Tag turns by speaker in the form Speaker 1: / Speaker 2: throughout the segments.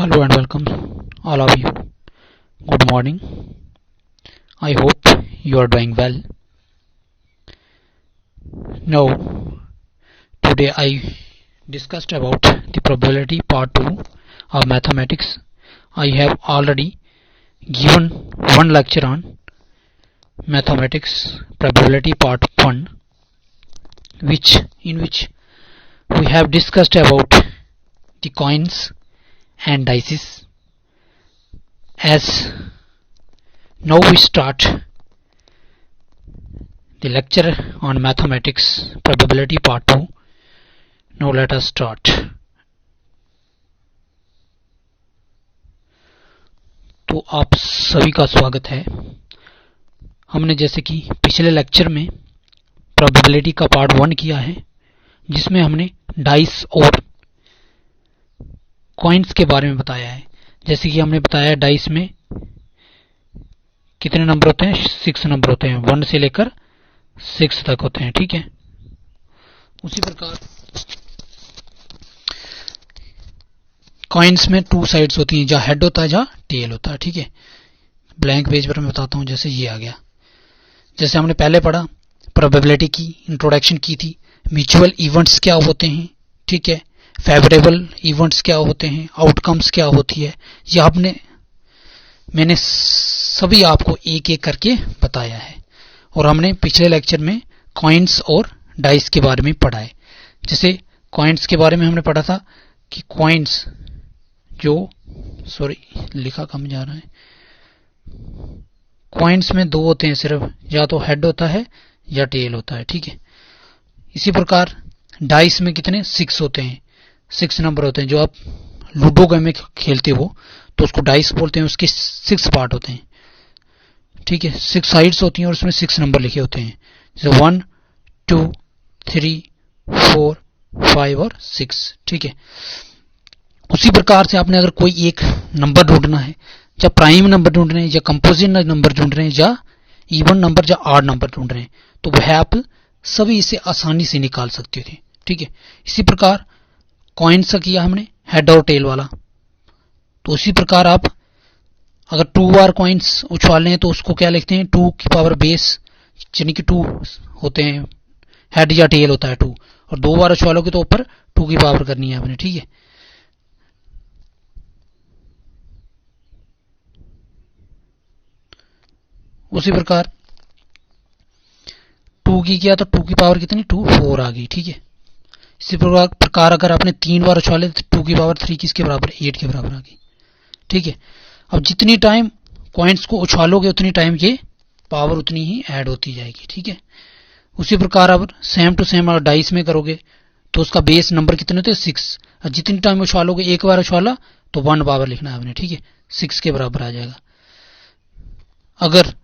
Speaker 1: Hello and welcome all of you. Good morning. I hope you are doing well. Now, today I discussed about the probability part 2 of mathematics. I have already given one lecture on mathematics probability part 1 in which we have discussed about the coins and dices. As now we start the lecture on mathematics probability part 2. Now let us start. तो आप सभी का स्वागत है. हमने जैसे कि पिछले लेक्चर में प्रोबेबिलिटी का पार्ट 1 किया है, जिसमें हमने डाइस और कॉइन्स के बारे में बताया है. जैसे कि हमने बताया डाइस में कितने नंबर होते हैं, 6 नंबर होते हैं, 1 से लेकर 6 तक होते हैं. ठीक है. उसी प्रकार कॉइन्स में 2 साइड्स होती हैं, जहां हेड होता है जहां टेल होता है. ठीक है. ब्लैंक पेज पर मैं बताता हूं. जैसे ये आ गया, जैसे हमने पहले पढ़ा प्रोबेबिलिटी की इंट्रोडक्शन की थी, म्यूचुअल इवेंट्स क्या होते हैं. ठीक है. फेवरेबल इवेंट्स क्या होते हैं, आउटकम्स क्या होती है, ये मैंने सभी आपको एक एक करके बताया है. और हमने पिछले लेक्चर में कॉइन्स और डाइस के बारे में पढ़ा है. जैसे कॉइन्स के बारे में हमने पढ़ा था कि कॉइन्स लिखा कम जा रहा है. कॉइन्स में 2 होते हैं सिर्फ, या तो हेड होता है या टेल होता है. ठीक है. इसी प्रकार डाइस में कितने 6 होते हैं, 6 नंबर होते हैं. जो आप लूडो गेम में खेलते हो तो उसको डाइस बोलते हैं. उसके 6 पार्ट होते हैं. ठीक है. 6 साइड्स होती हैं और उसमें 6 नंबर लिखे होते हैं, जैसे 1, 2, 3, 4, 5 और 6. ठीक है. उसी प्रकार से आपने अगर कोई एक नंबर ढूंढना है, या प्राइम नंबर ढूंढ रहे हैं, या कंपोजिट नंबर ढूंढ रहे हैं, या इवन नंबर या ऑड नंबर ढूंढ रहे हैं, तो वह आप सभी इसे आसानी से निकाल सकते थे. ठीक है. इसी प्रकार कॉइन्स का किया हमने हेड और टेल वाला. तो उसी प्रकार आप अगर 2 बार कॉइन्स उछालने हैं तो उसको क्या लिखते हैं, 2 की पावर बेस, यानी कि 2 होते हैं, हेड या टेल होता है 2, और 2 बार उछालोगे तो ऊपर 2 की पावर करनी है आपने. ठीक है. उसी प्रकार 2 की किया तो 2 की पावर कितनी, 2, 4 आ गई. ठीक है. इसी प्रकार अगर आपने 3 बार उछाले तो 2 की पावर 3 किसके बराबर, 8 के बराबर आ गई. ठीक है. अब जितनी टाइम कॉइन्स को उछालोगे उतनी टाइम ये पावर उतनी ही ऐड होती जाएगी. ठीक है. उसी प्रकार अब सेम टू सेम अगर डाइस में करोगे तो उसका बेस नंबर कितने होते हैं, 6. जितनी टाइम उछालोगे, एक बार उछाला तो 1 पावर लिखना है आपने. ठीक है. 6 के बराबर आ जाएगा. अगर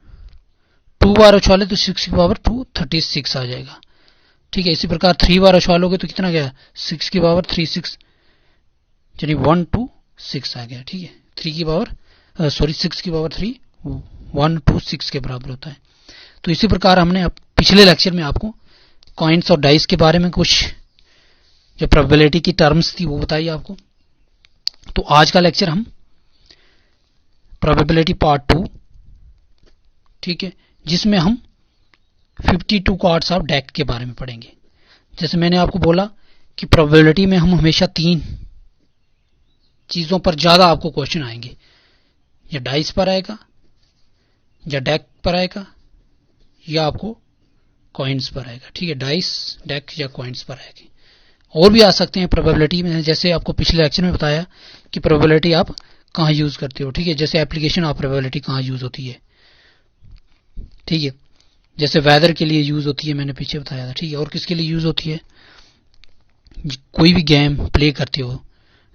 Speaker 1: 2 बार उछाले तो 6 की पावर 2, 36 आ जाएगा. ठीक है. इसी प्रकार 3 बार उछालोगे तो कितना गया, 6 की पावर 3, 6, यानी 1, 2, 6 आ गया. ठीक है. 6 की पावर 3, 1, 2, 6 के बराबर होता है. तो इसी प्रकार हमने पिछले लेक्चर में आपको कॉइन्स और डाइस के बारे में कुछ जो प्रोबेबिलिटी की टर्म्स थी वो बताई आपको. तो आज का लेक्चर हम प्रोबेबिलिटी पार्ट 2, ठीक है, जिसमें हम 52 कार्ड्स ऑफ डेक के बारे में पढ़ेंगे. जैसे मैंने आपको बोला कि प्रोबेबिलिटी में हम हमेशा 3 चीजों पर ज्यादा आपको क्वेश्चन आएंगे, या डाइस पर आएगा, या डेक पर आएगा, या आपको कॉइन्स पर आएगा. ठीक है. डाइस, डेक या कॉइन्स पर आएगी. और भी आ सकते हैं प्रोबेबिलिटी में, जैसे आपको पिछले लेक्चर में बताया कि प्रोबेबिलिटी आप कहां यूज करते हो. ठीक है. जैसे एप्लीकेशन ऑफ प्रोबेबिलिटी कहां यूज होती है. ठीक है. जैसे वेदर के लिए यूज होती है, मैंने पीछे बताया था. ठीक है. और किसके लिए यूज होती है, कोई भी गेम प्ले करते हो,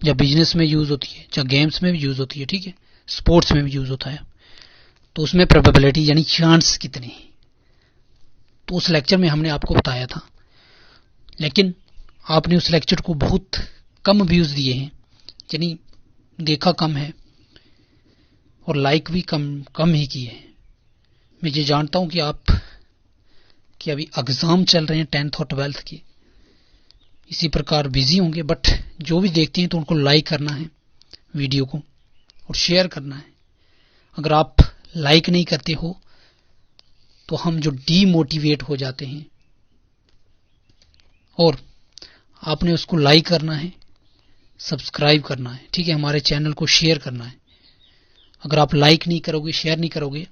Speaker 1: या बिजनेस में यूज होती है, या गेम्स में भी यूज होती है. ठीक है. स्पोर्ट्स में भी यूज होता है. तो उसमें प्रोबेबिलिटी यानी चांस कितने, तो उस लेक्चर में हमने आपको बताया था. लेकिन आपने उस लेक्चर को बहुत कम व्यूज दिए हैं, यानी देखा कम है, और लाइक भी कम ही किए हैं. मैं ये जानता हूं कि अभी एग्जाम चल रहे हैं 10th और 12th के, इसी प्रकार बिजी होंगे, बट जो भी देखते हैं तो उनको लाइक करना है, वीडियो को और शेयर करना है। अगर आप लाइक नहीं करते हो तो हम जो डीमोटिवेट हो जाते हैं, और आपने उसको लाइक करना है, सब्सक्राइब करना है, ठीक है, हमारे चैनल को शेयर करना है। अगर आप लाइक नहीं करोगे, शेयर नहीं करोगे,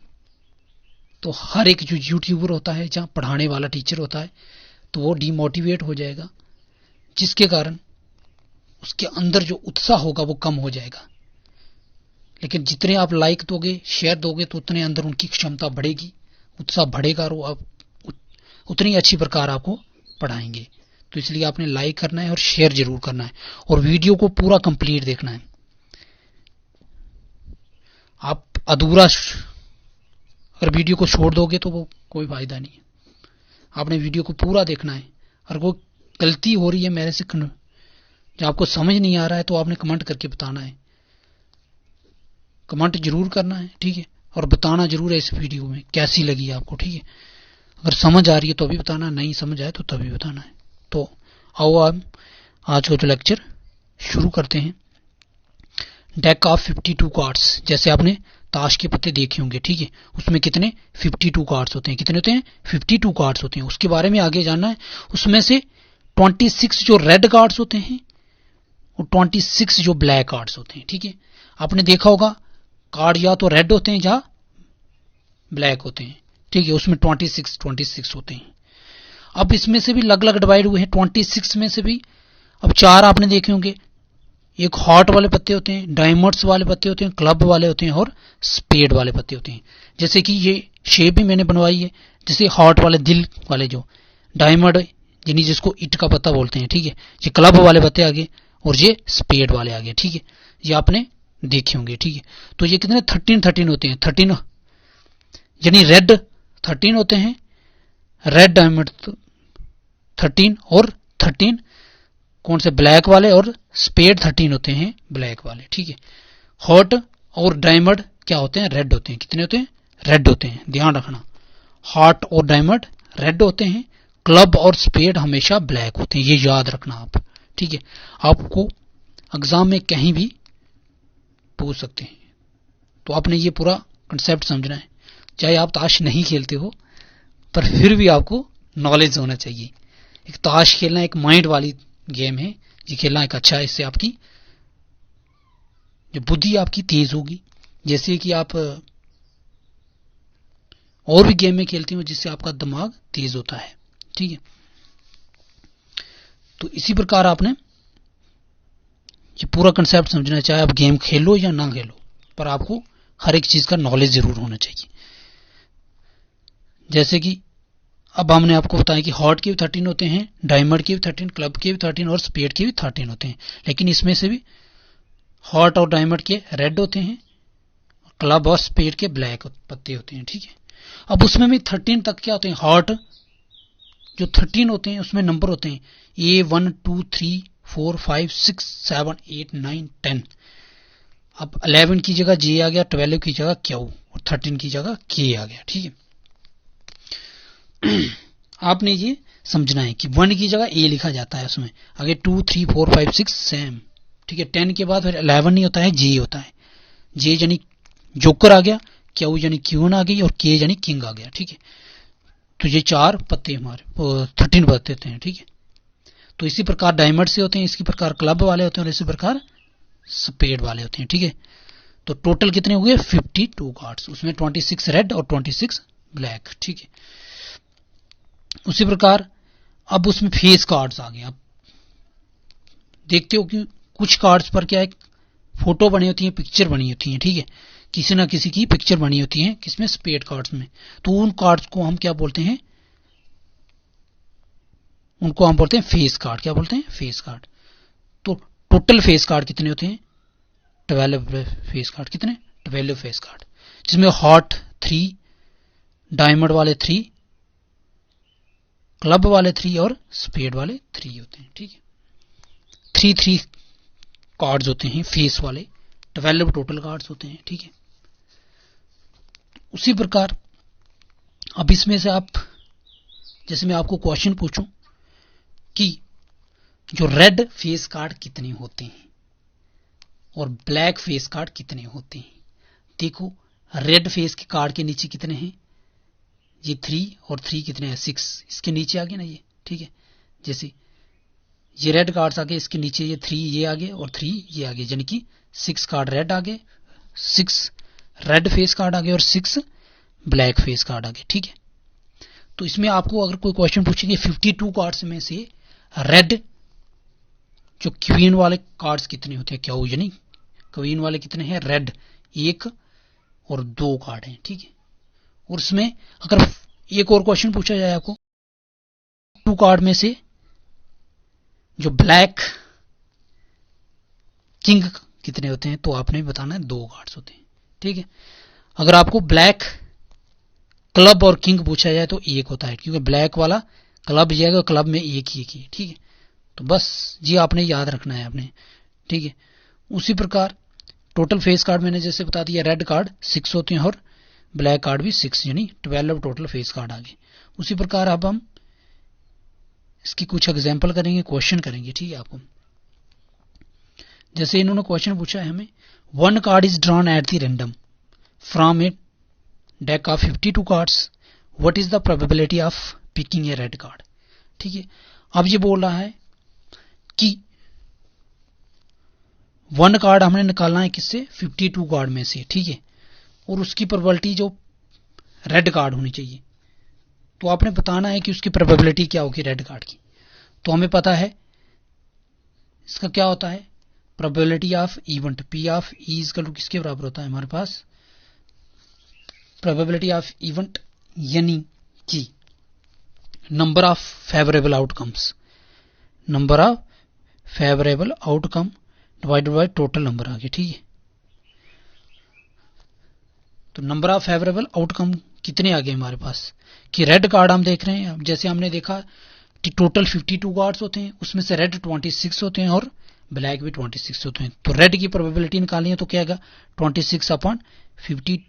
Speaker 1: तो हर एक जो यूट्यूबर होता है, जहां पढ़ाने वाला टीचर होता है, तो वो डीमोटिवेट हो जाएगा, जिसके कारण उसके अंदर जो उत्साह होगा वो कम हो जाएगा। लेकिन जितने आप लाइक दोगे, शेयर दोगे, तो उतने अंदर उनकी क्षमता बढ़ेगी, उत्साह बढ़ेगा, और आप उतनी अच्छी प्रकार आपको पढ़ाएंगे। तो इसलिए आपने लाइक करना है और शेयर जरूर करना है, और वीडियो को पूरा कंप्लीट देखना है। आप अधूरा अगर वीडियो को छोड़ दोगे तो वो कोई फायदा नहीं है। आपने वीडियो को पूरा देखना है। और कोई गलती हो रही है मेरे से, जो आपको समझ नहीं आ रहा है, तो आपने कमेंट करके बताना है, कमेंट जरूर करना है, ठीक है, और बताना जरूर है इस वीडियो में कैसी लगी आपको, ठीक है। अगर समझ आ रही है तो भी बताना, नहीं समझ आए तो तभी बताना है। तो आओ आप आज का जो लेक्चर शुरू करते हैं। डेक ऑफ 52 कार्ड्स, जैसे आपने ताश के पत्ते देखे होंगे, ठीक है, उसमें कितने 52 कार्ड्स होते हैं, कितने होते हैं 52 कार्ड्स होते हैं। उसके बारे में आगे जानना है। उसमें से 26 जो रेड कार्ड्स होते हैं और 26 जो ब्लैक कार्ड्स होते हैं, ठीक है। आपने देखा होगा कार्ड या तो रेड होते हैं या ब्लैक होते हैं, ठीक है, उसमें 26 होते हैं। अब इसमें से भी अलग अलग डिवाइड हुए हैं 26 में से भी। अब 4 आपने देखे होंगे, एक हार्ट वाले पत्ते होते हैं, डायमंड्स वाले पत्ते होते हैं, क्लब वाले होते हैं और स्पेड वाले पत्ते होते हैं। जैसे कि ये शेप भी मैंने बनवाई है, जैसे हार्ट वाले दिल वाले, जो डायमंड यानी जिसको ईट का पत्ता बोलते हैं, ठीक है, ये क्लब वाले पत्ते आगे और ये स्पेड वाले आगे, ठीक है, ये आपने देखे होंगे, ठीक है। तो ये कितने 13 होते हैं, 13 यानी रेड 13 होते हैं, रेड डायमंड 13 और 13 कौन से ब्लैक वाले, और स्पेड 13 होते हैं ब्लैक वाले, ठीक है। हॉट और डायमंड क्या होते हैं, रेड होते हैं। कितने होते हैं, रेड होते हैं, ध्यान रखना। हार्ट और डायमंड रेड होते हैं, क्लब और स्पेड हमेशा ब्लैक होते हैं, ये याद रखना आप, ठीक है। आपको एग्जाम में कहीं भी पूछ सकते हैं, तो आपने ये पूरा कंसेप्ट समझना है। चाहे आप ताश नहीं खेलते हो, पर फिर भी आपको नॉलेज होना चाहिए। एक ताश खेलना एक माइंड वाली गेम है, ये खेलना एक अच्छा है। इससे आपकी जो बुद्धि आपकी तेज होगी, जैसे कि आप और भी गेम में खेलते हो जिससे आपका दिमाग तेज होता है, ठीक है। तो इसी प्रकार आपने ये पूरा कंसेप्ट समझना है। चाहे आप गेम खेलो या ना खेलो, पर आपको हर एक चीज का नॉलेज जरूर होना चाहिए। जैसे कि अब हमने आपको बताया कि हॉट के भी 13 होते हैं, डायमंड के भी 13, क्लब के भी 13 और स्पेड के भी 13 होते हैं। लेकिन इसमें से भी हॉट और डायमंड के रेड होते हैं, क्लब और स्पेड के ब्लैक पत्ते होते हैं, ठीक है। अब उसमें भी 13 तक क्या होते हैं, हॉट जो 13 होते हैं उसमें नंबर होते हैं A1 2 3 4 5 6 7 8 9 10। अब 11 की जगह J आ गया, 12 की जगह Q और 13 की जगह K आ गया, ठीक है। आपने ये समझना है कि 1 की जगह A लिखा जाता है, उसमें आगे 2 3 4 5 6 सेम, ठीक है। 10 के बाद फिर 11 नहीं होता है, J होता है। J यानी जोकर आ गया, Q यानी क्यून आ गई और K यानी किंग आ गया, ठीक है। तो ये 4 पत्ते हमारे 13 पत्ते होते हैं, ठीक है। तो इसी प्रकार डायमंड से होते हैं, इसी प्रकार क्लब वाले होते हैं और इसी प्रकार स्पेड वाले होते हैं, ठीक है। तो टोटल कितने हुए 52 कार्ड्स, उसमें 26 रेड और 26 ब्लैक, ठीक है। उसी प्रकार अब उसमें फेस कार्ड्स आ गए। आप देखते हो कि कुछ कार्ड्स पर क्या है, फोटो बनी होती है, पिक्चर बनी होती है, ठीक है, किसी ना किसी की पिक्चर बनी होती है, किसमें स्पेड कार्ड्स में। तो उन कार्ड्स को हम क्या बोलते हैं, उनको हम बोलते हैं फेस कार्ड। क्या बोलते हैं, फेस कार्ड। तो टोटल फेस कार्ड कितने होते हैं, 12 फेस कार्ड। कितने, 12 फेस कार्ड, जिसमें हॉट 3, डायमंड वाले 3, क्लब वाले 3 और स्पेड वाले 3 होते हैं, ठीक है। 3 कार्ड्स होते हैं फेस वाले, 12 टोटल कार्ड्स होते हैं, ठीक है। उसी प्रकार अब इसमें से आप, जैसे मैं आपको क्वेश्चन पूछूं कि जो रेड फेस कार्ड कितने होते हैं, और ब्लैक फेस कार्ड कितने होते हैं। देखो रेड फेस के कार्ड के नीचे कितने हैं, ये 3 और 3 कितने हैं 6, इसके नीचे आ गए ना ये, ठीक है। जैसे ये रेड कार्ड्स आ गए, इसके नीचे ये 3 ये आ गए और 3 ये आ गए, यानी कि 6 कार्ड रेड आ गए, 6 रेड फेस कार्ड आ गए और 6 ब्लैक फेस कार्ड आ गए, ठीक है। तो इसमें आपको अगर कोई क्वेश्चन पूछेंगे 52 कार्ड्स में से रेड जो क्वीन वाले कार्ड्स कितने होते हैं, क्या हो, यानी क्वीन वाले कितने हैं, रेड 1 और 2 कार्ड हैं, ठीक है। और उसमें अगर एक और क्वेश्चन पूछा जाए आपको 2 कार्ड में से जो ब्लैक किंग कितने होते हैं, तो आपने बताना है 2 कार्ड्स होते हैं, ठीक है। अगर आपको ब्लैक क्लब और किंग पूछा जाए तो 1 होता है, क्योंकि ब्लैक वाला क्लब जाएगा, क्लब में 1 ही है, ठीक है। तो बस ये आपने याद रखना है आपने, ठीक है। उसी प्रकार टोटल फेस कार्ड मैंने जैसे बता दिया, रेड कार्ड 6 होते हैं और ब्लैक कार्ड भी 6, यानी 12 टोटल फेस कार्ड आ गए। उसी प्रकार अब हम इसकी कुछ एग्जाम्पल करेंगे, क्वेश्चन करेंगे, ठीक है। आपको जैसे इन्होंने क्वेश्चन पूछा है हमें, 1 card is drawn at the random from a deck of 52 cards, what is the probability of picking A red card, ठीक है। अब ये बोल रहा है कि 1 कार्ड हमने निकालना है किससे, 52 कार्ड में से, ठीक है। और उसकी प्रोबेबिलिटी जो रेड कार्ड होनी चाहिए, तो आपने बताना है कि उसकी प्रोबेबिलिटी क्या होगी रेड कार्ड की। तो हमें पता है इसका क्या होता है, probability of event, P of E equal to किसके बराबर होता है हमारे पास, प्रोबेबिलिटी ऑफ इवेंट यानी कि number of favourable outcomes, number of favourable outcome divided by total number आ गया, ठीक है। तो नंबर ऑफ फेवरेबल आउटकम कितने आ गए हमारे पास, कि रेड कार्ड हम देख रहे हैं, जैसे हमने देखा कि टोटल 52 कार्ड्स होते हैं, उसमें से रेड 26 होते हैं और ब्लैक भी 26 होते हैं। तो रेड की प्रोबेबिलिटी निकालनी है तो क्या आएगा, 26 अपॉन 52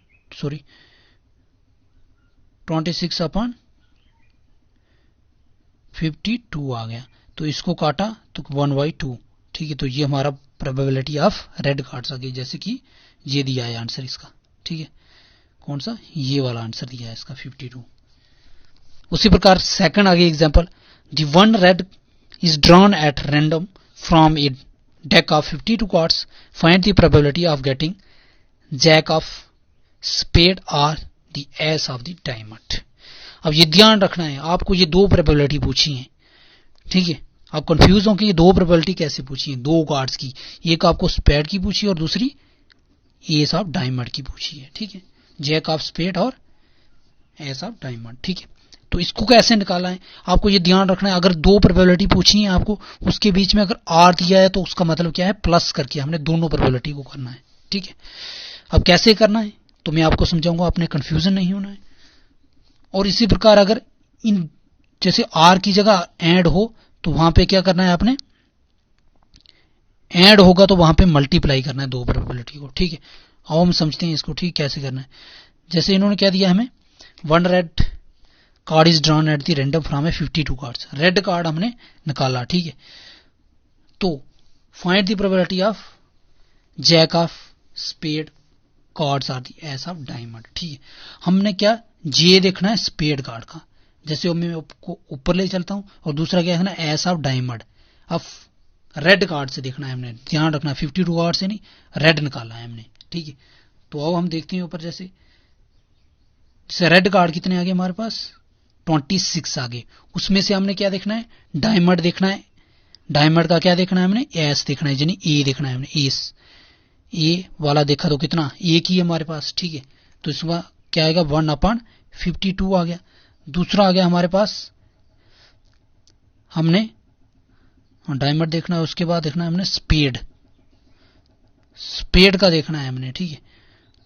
Speaker 1: आ गया। तो इसको काटा तो 1/2, ठीक है। तो ये हमारा प्रोबेबिलिटी ऑफ रेड कार्ड्स आ गई, जैसे कि ये दिया है आंसर इसका, ठीक है। कौन सा, ये वाला आंसर दिया है इसका 52। उसी प्रकार सेकंड आगे example, the 1 red is drawn at random from a deck of 52 cards, find the probability of getting jack of spade और the ace of the diamond. अब ये ध्यान रखना है, आपको ये 2 प्रोबेबिलिटी पूछी है, ठीक है। आप कंफ्यूज हो कि ये 2 प्रोबेबिलिटी कैसे पूछी है, 2 कार्ड्स की, एक आपको स्पेड की पूछी और दूसरी एस ऑफ डायमंड की पूछी है, ठीक है। जैक ऑफ स्पेड और एस ऑफ डायमंड, ठीक है। तो इसको कैसे निकाला है, आपको ये ध्यान रखना है, अगर 2 प्रोबेबिलिटी पूछी है आपको, उसके बीच में अगर आर दिया है तो उसका मतलब क्या है, प्लस करके हमने दोनों प्रोबेबिलिटी को करना है, ठीक है। अब कैसे करना है तो मैं आपको समझाऊंगा, आपने कंफ्यूजन नहीं होना है। और इसी प्रकार अगर इन जैसे आर की जगह एड हो तो वहां पे क्या करना है, आपने एड होगा तो वहां पे मल्टीप्लाई करना है 2 प्रोबेबिलिटी को, ठीक है। अब हम समझते हैं इसको, ठीक कैसे करना है। जैसे इन्होंने क्या दिया हमें, 1 red card is drawn at the random from a 52 cards, red card हमने निकाला, ठीक है। तो find the probability of jack of spade cards or the ace of diamond, ठीक है। हमने क्या जे देखना है स्पेड कार्ड का, जैसे मैं आपको ऊपर ले चलता हूं, और दूसरा क्या है ना एस ऑफ डायमंड। अब रेड कार्ड से देखना है हमने, ध्यान रखना 52 कार्ड से नहीं, रेड निकाला है हमने, ठीक है। तो अब हम देखते हैं ऊपर, जैसे रेड कार्ड कितने आ गए हमारे पास, 26 आ गए। उसमें से हमने क्या देखना है, डायमंड देखना है, डायमंड का क्या देखना है हमने, एस देखना है, यानी ए देखना है हमने, एस ए वाला देखा तो कितना, एक ही है हमारे पास, ठीक है। तो इसका क्या आएगा, 1/52 आ गया। दूसरा आ गया हमारे पास, हमने डायमंड देखना है, उसके बाद देखना है हमने स्पेड, स्पेड का देखना है हमने, ठीक है।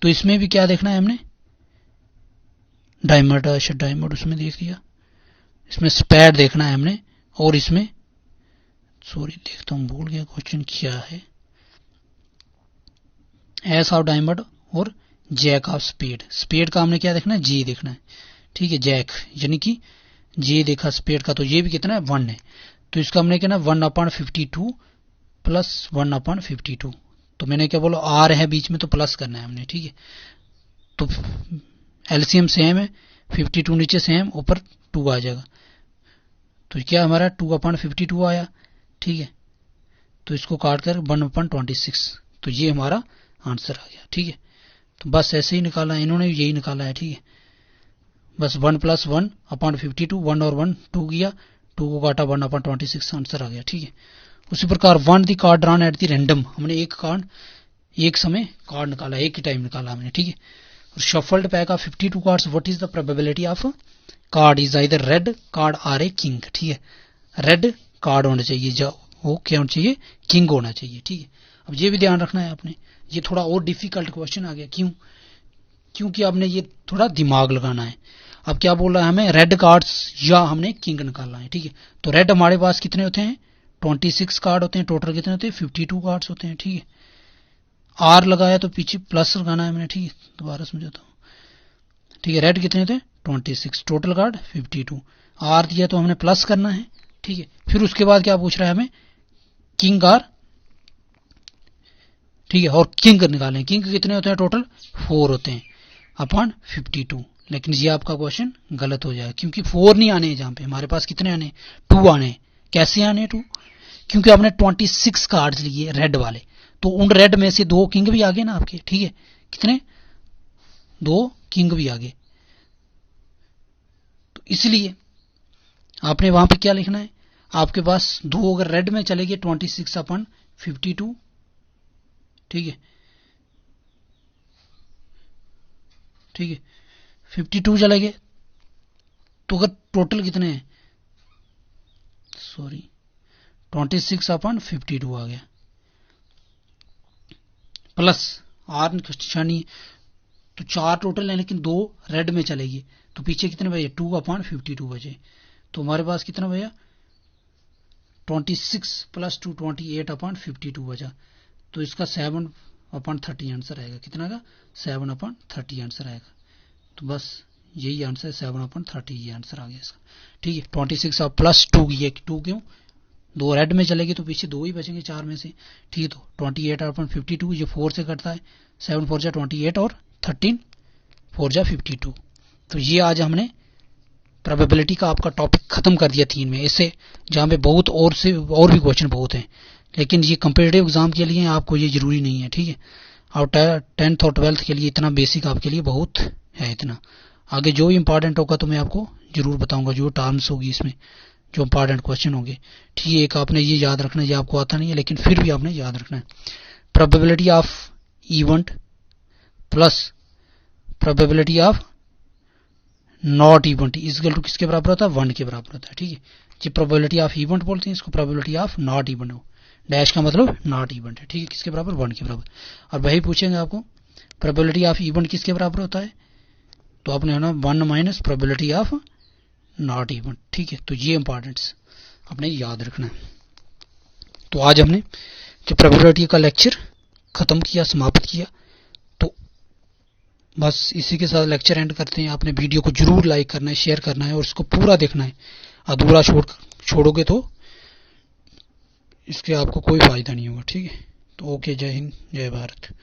Speaker 1: तो इसमें भी क्या देखना है हमने, डायमंड, अच्छा डायमंड उसमें देख लिया, इसमें स्पेड देखना है हमने, और इसमें सॉरी देखता हूं भूल गया क्वेश्चन क्या है, एस ऑफ डायमंड और जैक ऑफ स्पेड। स्पेड का हमने क्या देखना है, जे देखना है, ठीक है। जैक यानी कि जे देखा स्पेड का, तो ये भी कितना है 1 है। तो इसका हमने कहना 1/52 प्लस 1/52, तो मैंने क्या बोला, आर है बीच में तो प्लस करना है हमने, ठीक है। तो एलसीएम सेम है, 52 नीचे सेम, ऊपर 2 आ जाएगा। तो क्या हमारा 2/52 आया, ठीक है। तो इसको काट कर 1/26, तो ये हमारा आंसर आ गया, ठीक है। तो बस ऐसे ही निकाला है, इन्होंने यही निकाला है, ठीक है। बस 1 + 1/52, 1 और 1 2 किया, 2 को काटा 1/26, आंसर आ गया, ठीक है। उसी प्रकार 1 the card drawn at the random, हमने एक कार्ड एक समय कार्ड निकाला, एक ही टाइम निकाला हमने, ठीक है। और shuffled pack of 52 cards, what is the probability of card is either red card or a king, ठीक है। रेड कार्ड होना चाहिए, जो वो क्या होना चाहिए, किंग होना चाहिए, ठीक है। अब ये भी ध्यान रखना है आपने, ये थोड़ा और डिफिकल्ट क्वेश्चन आ गया, क्यों? क्योंकि आपने ये थोड़ा दिमाग लगाना है। अब क्या बोल रहा है हमें, रेड कार्ड्स या हमने किंग निकालना है, ठीक है। तो रेड हमारे पास कितने होते हैं, 26 कार्ड होते हैं, टोटल कितने होते हैं, 52 कार्ड्स होते हैं, ठीक है। आर लगाया तो पीछे प्लस लगाना है मैंने, ठीक है। दोबारा समझाता हूँ, ठीक है। रेड कितने थे, 26, टोटल कार्ड 52, आर दिया तो हमने प्लस करना है, ठीक है। फिर उसके बाद क्या पूछ रहा है हमें, किंग आर, ठीक है। और किंग निकालें, किंग कितने होते हैं, टोटल 4 होते हैं अपॉन 52। लेकिन ये आपका क्वेश्चन गलत हो जाएगा, क्योंकि 4 नहीं आने हैं जहां पे, हमारे पास कितने आने, 2 आने हैं। कैसे आने 2, क्योंकि आपने 26 कार्ड्स लिए रेड वाले, तो उन रेड में से 2 किंग भी आ गए ना आपके, ठीक है। कितने, 2 किंग भी आ गए। तो इसलिए आपने वहां पे क्या लिखना है, आपके पास 2 अगर रेड में चले गए 26/52, ठीक है, ठीक है। 52 चले गए तो अगर टोटल कितने हैं, सॉरी 26/52 आ गया, प्लस आर निशानी, तो 4 टोटल है लेकिन 2 रेड में चलेगी, तो पीछे कितने बचे, 2/52 बचे। तो हमारे पास कितना बचा, 26 + 2 28/52 बचा। तो इसका 7/30 आंसर आएगा, कितना का, 7/30 आंसर आएगा। तो बस यही आंसर 7/30, ये आंसर आ गया इसका, ठीक है। 26 + 2, ये 2 क्यों, 2 रेड में चलेगी तो पीछे 2 ही बचेंगे 4 में से, ठीक है। तो 28/52, ये 4 से कटता है, 7 4 जा 28 और 13 4 जा 52। तो ये आज हमने प्रोबेबिलिटी का आपका टॉपिक खत्म कर दिया 3 में, इससे जहां पे बहुत और भी क्वेश्चन बहुत हैं, लेकिन ये कंपेटिटिव एग्जाम के लिए आपको ये जरूरी नहीं है, ठीक है। और 10th और 12th के लिए इतना बेसिक आपके लिए बहुत है, इतना आगे जो भी इंपॉर्टेंट होगा तो मैं आपको जरूर बताऊंगा, जो टर्म्स होगी इसमें, जो इंपॉर्टेंट क्वेश्चन होंगे, ठीक है। एक आपने ये याद रखना है, ये आपको आता नहीं है लेकिन फिर भी आपने याद रखना है, probability of event plus probability of not event equal to किसके बराबर होता है, 1 के बराबर होता है, ठीक है। ये प्रोबेबिलिटी ऑफ इवेंट बोलते हैं, इसको probability of not event, dash का मतलब नॉट इवेंट है, ठीक है। किसके बराबर, 1 के बराबर। और वही पूछेंगे आपको प्रोबेबिलिटी ऑफ इवेंट किसके बराबर होता है, तो आपने है ना 1 - प्रोबेबिलिटी ऑफ नॉट इवेंट, ठीक है। तो ये इंपॉर्टेंट्स आपने याद रखना है। तो आज हमने जो प्रोबेबिलिटी का लेक्चर खत्म किया, समाप्त किया, तो बस इसी के साथ लेक्चर एंड करते हैं। आपने वीडियो को जरूर लाइक करना है, शेयर करना है और इसको पूरा देखना है। अधूरा छोड़ोगे तो इसके आपको कोई फायदा नहीं होगा, ठीक है। तो ओके, जय हिंद, जय भारत।